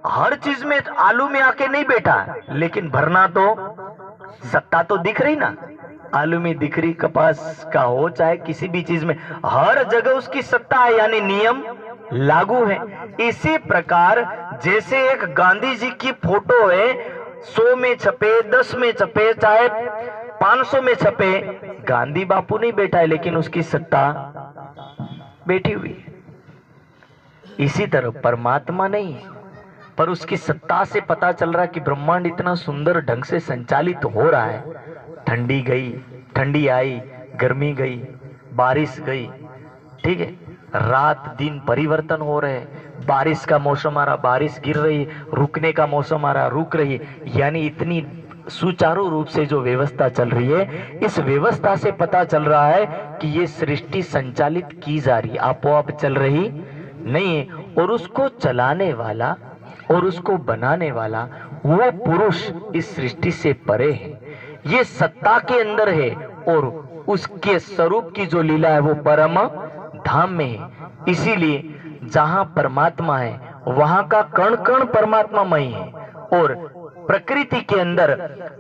हर चीज में आलू में आके नहीं बैठा, लेकिन भरना तो सत्ता तो दिख रही ना, आलू में दिख रही, कपास का हो चाहे किसी भी चीज में, हर जगह उसकी सत्ता है, यानी नियम लागू है। इसी प्रकार जैसे एक गांधी जी की फोटो है, 100 में छपे, 10 में छपे, चाहे 500 में छपे, गांधी बापू नहीं बैठा है, लेकिन उसकी सत्ता बैठी हुई है। इसी तरह परमात्मा नहीं है, पर उसकी सत्ता से पता चल रहा है कि ब्रह्मांड इतना सुंदर ढंग से संचालित हो रहा है। ठंडी गई, ठंडी आई, गर्मी गई, बारिश गई, ठीक है, रात दिन परिवर्तन हो रहे, बारिश का मौसम आ रहा, बारिश गिर रही, रुकने का मौसम आ रहा, रुक रही, यानी इतनी सुचारू रूप से जो व्यवस्था चल रही है, इस व्यवस्था से पता चल रहा है कि ये सृष्टि संचालित की जा रही, आपो-आप चल रही नहीं है। और उसको चलाने वाला और उसको बनाने वाला वो पुरुष इस सृष्टि से परे है, ये सत्ता के अंदर है, और उसके स्वरूप की जो लीला है वो परम धाम में है। इसीलिए जहां परमात्मा है वहां का कण कण परमात्मामय है, और प्रकृति के अंदर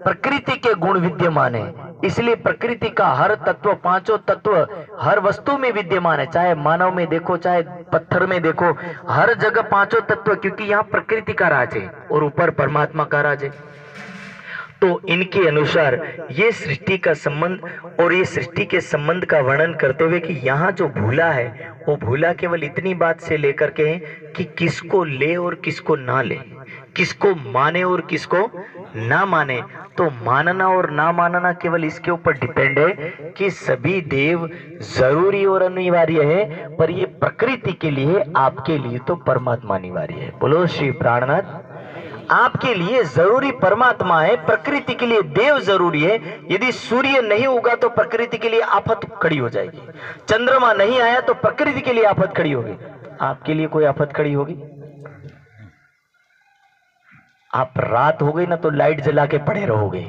प्रकृति के गुण विद्यमान है। इसलिए प्रकृति का हर तत्व, पांचों तत्व हर वस्तु में विद्यमान है, चाहे मानव में देखो, चाहे पत्थर में देखो, हर जगह पांचों तत्व, क्योंकि यहाँ प्रकृति का राज है और ऊपर परमात्मा का राज है। तो इनके अनुसार ये सृष्टि का संबंध और ये सृष्टि के संबंध का वर्णन करते हुए कि यहाँ जो भूला है वो भूला केवल इतनी बात से लेकर के है कि किसको ले और किसको ना ले, किसको माने और किसको ना माने। तो मानना और ना मानना केवल इसके ऊपर डिपेंड है कि सभी देव जरूरी और अनिवार्य है, पर ये प्रकृति के लिए, आपके लिए तो परमात्मा अनिवार्य है। बोलो श्री प्राणनाथ। आपके लिए जरूरी परमात्मा है, प्रकृति के लिए देव जरूरी है। यदि सूर्य नहीं उगा तो प्रकृति के लिए आफत खड़ी हो जाएगी, चंद्रमा नहीं आया तो प्रकृति के लिए आफत खड़ी होगी। आपके लिए कोई आफत खड़ी होगी? आप रात हो गई ना तो लाइट जला के पड़े रहोगे,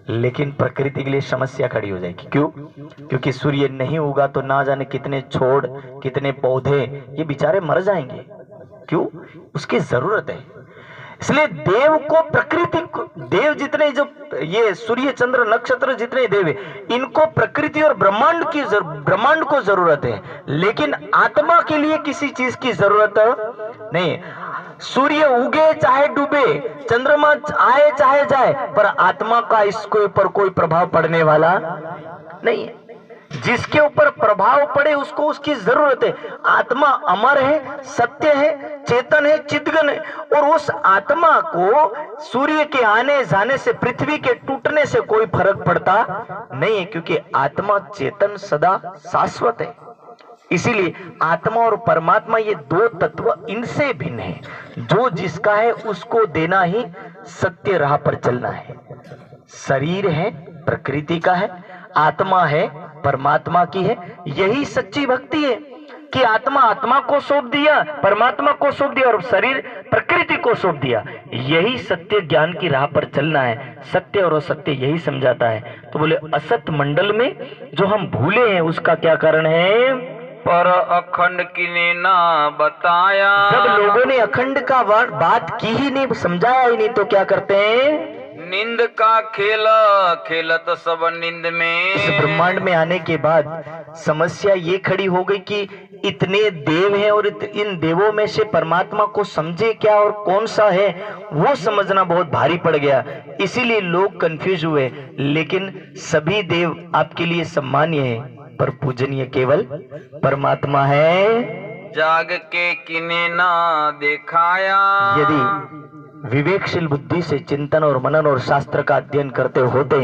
लेकिन प्रकृति के लिए समस्या खड़ी हो जाएगी। क्यों? क्योंकि सूर्य नहीं उगा तो ना जाने कितने छोड़, कितने पौधे ये बेचारे मर जाएंगे। क्यों? उसकी जरूरत है। इसलिए देव को, प्रकृति को, देव जितने, जो ये सूर्य चंद्र नक्षत्र जितने देव है, इनको प्रकृति और ब्रह्मांड को जरूरत है, लेकिन आत्मा के लिए किसी चीज की जरूरत नहीं। सूर्य उगे चाहे डूबे, चंद्रमा आए चाहे जाए, पर आत्मा का इसके ऊपर कोई प्रभाव पड़ने वाला नहीं है। जिसके ऊपर प्रभाव पड़े उसको उसकी जरूरत है। आत्मा अमर है, सत्य है, चेतन है, चिद्गन है, और उस आत्मा को सूर्य के आने जाने से, पृथ्वी के टूटने से कोई फर्क पड़ता नहीं है, क्योंकि आत्मा चेतन सदा शाश्वत है। इसीलिए आत्मा और परमात्मा ये दो तत्व इनसे भिन्न है। जो जिसका है उसको देना ही सत्य राह पर चलना है। शरीर है प्रकृति का है, आत्मा है परमात्मा की है। यही सच्ची भक्ति है कि आत्मा आत्मा को सौंप दिया, परमात्मा को सौंप दिया, और शरीर प्रकृति को सौंप दिया। यही सत्य ज्ञान की राह पर चलना है। सत्य और असत्य यही समझाता है। तो बोले असत मंडल में जो हम भूले हैं उसका क्या कारण है? पर अखंड किने ना बताया। जब लोगों ने अखंड का बात की ही नहीं, समझाया ही नहीं, तो क्या करते हैं? निंद का खेल खेलत सब निंद में। इस ब्रह्मांड में आने के बाद समस्या ये खड़ी हो गई कि इतने देव हैं और इन देवों में से परमात्मा को समझे क्या और कौन सा है वो समझना बहुत भारी पड़ गया। इसीलिए लोग कंफ्यूज हुए। लेकिन सभी देव आपके लिए सम्मान्य है, पर पूजनीय केवल परमात्मा है। जाग के किने ना दिखाया। यदि विवेकशील बुद्धि से चिंतन और मनन और शास्त्र का अध्ययन करते होते